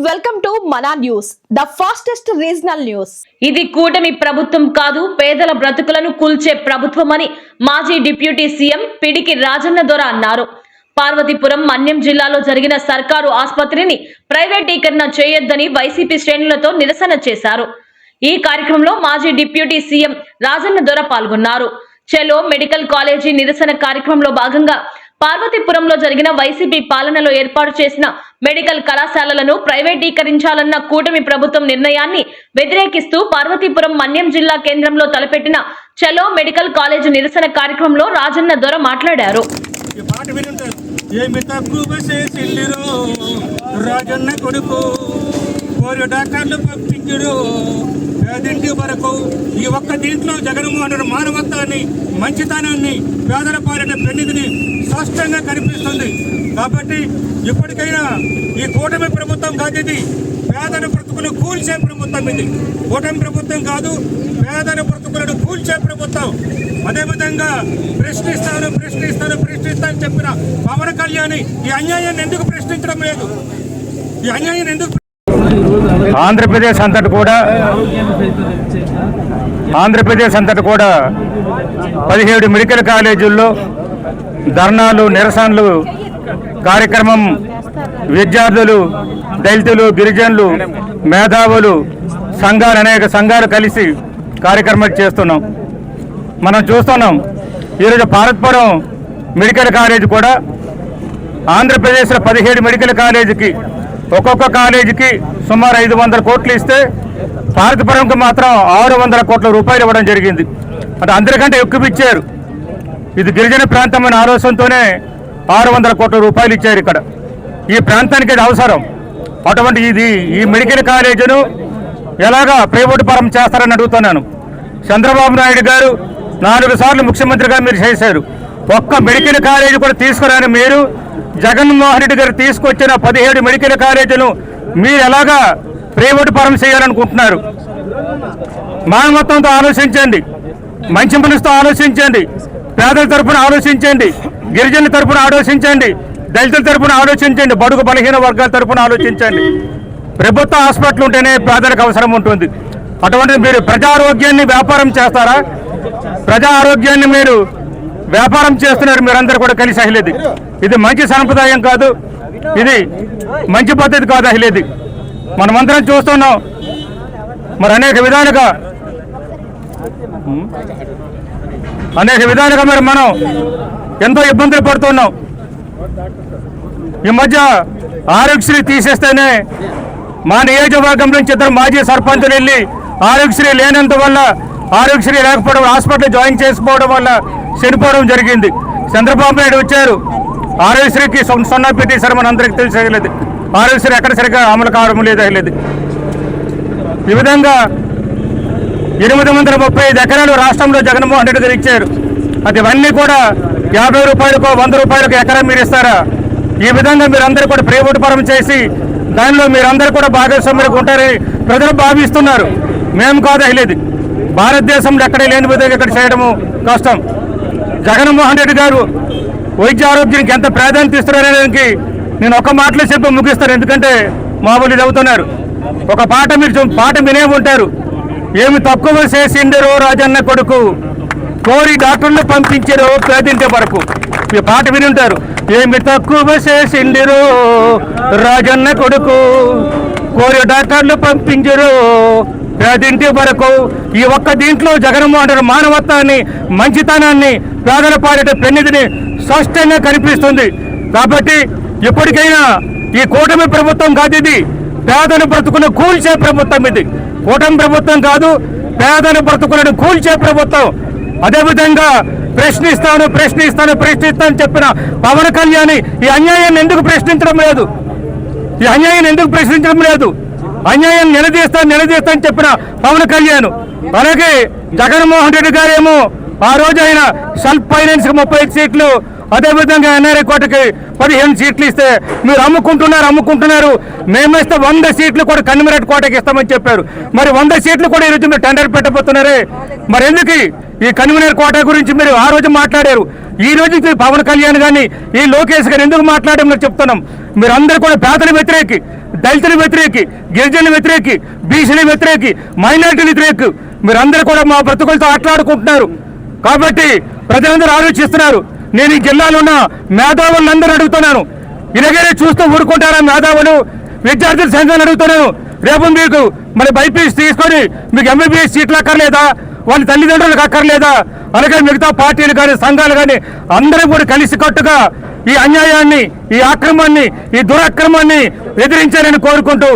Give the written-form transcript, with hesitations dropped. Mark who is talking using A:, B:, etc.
A: Welcome to మనా news, the fastest regional news.
B: ఇది కూటమి ప్రభుత్వం కాదు, పేదల బ్రతుకులను కూల్చే ప్రభుత్వమని మాజీ డిప్యూటీ సీఎం పిడికి రాజన్న దొర అన్నారు. పార్వతీపురం మన్యం జిల్లాలో జరిగిన సర్కారు ఆసుపత్రిని ప్రైవేటీకరణ చేయొద్దని వైసీపీ శ్రేణులతో నిరసన చేశారు. ఈ కార్యక్రమంలో మాజీ డిప్యూటీ సీఎం రాజన్న దొర పాల్గొన్నారు. చెలో మెడికల్ కాలేజీ నిరసన కార్యక్రమంలో భాగంగా పార్వతీపురంలో జరిగిన వైసీపీ పాలనలో ఏర్పాటు చేసిన మెడికల్ కళాశాలలను ప్రైవేటీకరించాలన్న కూటమి ప్రభుత్వం నిర్ణయాన్ని వ్యతిరేకిస్తూ పార్వతీపురం మన్యం జిల్లా కేంద్రంలో తలపెట్టిన చెలో మెడికల్ కాలేజ్ నిరసన కార్యక్రమంలో రాజన్న దొర మాట్లాడారు.
C: ఈ ఒక్క దీంట్లో జగన్మోహన్ రెడ్డి మానవత్వాన్ని, మంచితనాన్ని, పేదల పాలిట పెన్నిధిని స్పష్టంగా కనిపిస్తుంది. కాబట్టి ఇప్పటికైనా ఈ కూటమి ప్రభుత్వం కాదు, ఇది పేదల బ్రతుకులను కూల్చే ప్రభుత్వం. ఇది కూటమి ప్రభుత్వం కాదు, పేదల బ్రతుకులను కూల్చే ప్రభుత్వం. అదేవిధంగా ప్రశ్నిస్తాను చెప్పిన పవన్ కళ్యాణ్ ఈ అన్యాయాన్ని ఎందుకు ప్రశ్నించడం లేదు? ఈ అన్యాయాన్ని ఎందుకు?
D: ఆంధ్రప్రదేశ్ అంతటి కూడా 17 మెడికల్ కాలేజీల్లో ధర్నాలు, నిరసనలు కార్యక్రమం విద్యార్థులు, దళితులు, గిరిజనులు, మేధావులు, అనేక సంఘాలు కలిసి కార్యక్రమం చేస్తున్నాం. మనం చూస్తున్నాం ఈరోజు పార్వతీపురం మెడికల్ కాలేజీ కూడా ఆంధ్రప్రదేశ్లో 17 మెడికల్ కాలేజీకి ఒక్కొక్క కాలేజీకి సుమారు 500 కోట్లు ఇస్తే పార్వతీపురంకి మాత్రం 600 కోట్ల రూపాయలు ఇవ్వడం జరిగింది. అంటే అందరికంటే ఎక్కువ ఇచ్చారు. ఇది గిరిజన ప్రాంతం అనే ఆలోచనతోనే 600 కోట్ల రూపాయలు ఇచ్చారు. ఇక్కడ ఈ ప్రాంతానికి ఇది అవసరం. అటువంటి ఈ మెడికల్ కాలేజీను ఎలాగా ప్రైవేటు పరం చేస్తారని అడుగుతున్నాను. చంద్రబాబు నాయుడు గారు 4 సార్లు ముఖ్యమంత్రిగా మీరు చేశారు. ఒక్క మెడికల్ కాలేజీ కూడా తీసుకురాని మీరు జగన్మోహన్ రెడ్డి గారు తీసుకొచ్చిన 17 మెడికల్ కాలేజీలు మీరు ఎలాగా ప్రైవేటు పరం చేయాలనుకుంటున్నారు? మానవత్వంతో ఆలోచించండి, మంచి మనసుతో ఆలోచించండి, పేదల తరఫున ఆలోచించండి, గిరిజనుల తరఫున ఆలోచించండి, దళితుల తరఫున ఆలోచించండి, బడుగు బలహీన వర్గాల తరఫున ఆలోచించండి. ప్రభుత్వ హాస్పిటల్ ఉంటేనే పేదలకు అవసరం ఉంటుంది. అటువంటి మీరు ప్రజా ఆరోగ్యాన్ని వ్యాపారం చేస్తారా? ప్రజా ఆరోగ్యాన్ని మీరు వ్యాపారం చేస్తున్నారు మీరందరూ కూడా కలిసి. అహిలేది ఇది మంచి సాంప్రదాయం కాదు, ఇది మంచి పద్ధతి కాదు. అహిలేది మనమందరం చూస్తున్నాం. మరి అనేక విధాలుగా మరి మనం ఎంతో ఇబ్బందులు పడుతున్నాం. ఈ మధ్య ఆరోగ్యశ్రీ తీసేస్తేనే మా నియోజకవర్గం నుంచి 2 మాజీ సర్పంచులు వెళ్ళి ఆరోగ్యశ్రీ లేనందువల్ల, ఆరోగ్యశ్రీ లేకపోవడం, హాస్పిటల్ జాయిన్ చేసుకోవడం వల్ల చనిపోవడం జరిగింది. చంద్రబాబు నాయుడు వచ్చారు, ఆరోగ్యశ్రీకి 0 పెట్టేశారు. మన అందరికీ తెలిసేది ఆరోగ్యశ్రీ ఎక్కడ సరిగ్గా అమలు కావడం లేదు. ఈ విధంగా 835 ఎకరాలు రాష్ట్రంలో జగన్మోహన్ రెడ్డి గారు ఇచ్చారు. అది ఇవన్నీ కూడా 50 రూపాయలకో 100 రూపాయలకు ఎకరం మీరు ఇస్తారా? ఈ విధంగా మీరందరూ కూడా ప్రైవేటు పరం చేసి దానిలో మీరందరూ కూడా భాగస్వామ్యులకు ఉంటారని ప్రజలు భావిస్తున్నారు. మేము కాదు అహిలేది. భారతదేశంలో ఎక్కడ లేని విధంగా ఇక్కడ చేయడము కష్టం. జగన్మోహన్ రెడ్డి గారు వైద్య ఆరోగ్యానికి ఎంత ప్రాధాన్యత ఇస్తున్నారనేదానికి నేను ఒక మాటలో చెప్పి ముగిస్తాను. ఎందుకంటే మామూలు చదువుతున్నారు. ఒక పాట వినే ఉంటారు. ఏమి తక్కువ చేసిండరో రాజన్న కొడుకు, కోరి డాక్టర్లు పంపించారో పేదింటి వరకు. ఈ పాట విని ఉంటారు. ఏమి తక్కువ చేసిండరో రాజన్న కొడుకు, కోరి డాక్టర్లు పంపించారో పేదింటి వరకు. ఈ ఒక్క దీంట్లో జగన్మోహన్ రెడ్డి మానవత్వాన్ని, మంచితనాన్ని, పేదల పాలిట పెన్నిధిని స్పష్టంగా కనిపిస్తుంది. కాబట్టి ఇప్పటికైనా ఈ కూటమి ప్రభుత్వం కాదు, ఇది పేదల బ్రతుకును కూల్చే ప్రభుత్వం. ఇది కూటమి ప్రభుత్వం కాదు, పేదల బ్రతుకులను కూల్చే ప్రభుత్వం. అదేవిధంగా ప్రశ్నిస్తాను చెప్పిన పవన్ కళ్యాణ్ ఈ అన్యాయాన్ని ఎందుకు ప్రశ్నించడం లేదు? అన్యాయాన్ని నిలదీస్తాను చెప్పిన పవన్ కళ్యాణ్. అలాగే జగన్మోహన్ రెడ్డి గారేమో ఆ రోజు ఆయన సెల్ఫ్ ఫైనాన్స్ 35 సీట్లు, అదేవిధంగా ఎన్ఆర్ఐ కోటకి 15 సీట్లు ఇస్తే మీరు అమ్ముకుంటున్నారు. మేమిస్తే 100 సీట్లు కూడా కన్నిమరెడ్డి కోటకి ఇస్తామని చెప్పారు. మరి 100 సీట్లు కూడా ఈరోజు మీరు టెండర్ పెట్టబోతున్నారే. మరి ఎందుకు ఈ కన్వీనర్ కోట గురించి మీరు ఆ రోజు మాట్లాడారు. ఈ రోజు పవన్ కళ్యాణ్ కానీ ఈ లోకేష్ గారు ఎందుకు మాట్లాడడం చెప్తున్నాం. మీరందరూ కూడా పేదల వ్యతిరేకి, దళితుల వ్యతిరేకి, గిరిజనుల వ్యతిరేకి, బీసీల వ్యతిరేకి, మైనార్టీల వ్యతిరేకి, మీరందరూ కూడా మా బ్రతుకులతో ఆటలాడుకుంటున్నారు. కాబట్టి ప్రజలందరూ ఆలోచిస్తున్నారు. నేను ఈ జిల్లాలో ఉన్న మేధావులందరూ అడుగుతున్నాను, ఇలాగే చూస్తూ ఊరుకుంటారా మేధావులు? విద్యార్థుల సంఘాన్ని అడుగుతున్నాను, రేపు మీకు మరి బైపీసీ తీసుకొని మీకు ఎంబీబీఎస్ సీట్లు అక్కర్లేదా? వాళ్ళ తల్లిదండ్రులకు అక్కర్లేదా? అలాగే మిగతా పార్టీలు కానీ సంఘాలు కానీ అందరూ కూడా కలిసికట్టుగా ఈ అన్యాయాన్ని, ఈ అక్రమాన్ని, ఈ దురక్రమాన్ని ఎదిరించాలని కోరుకుంటూ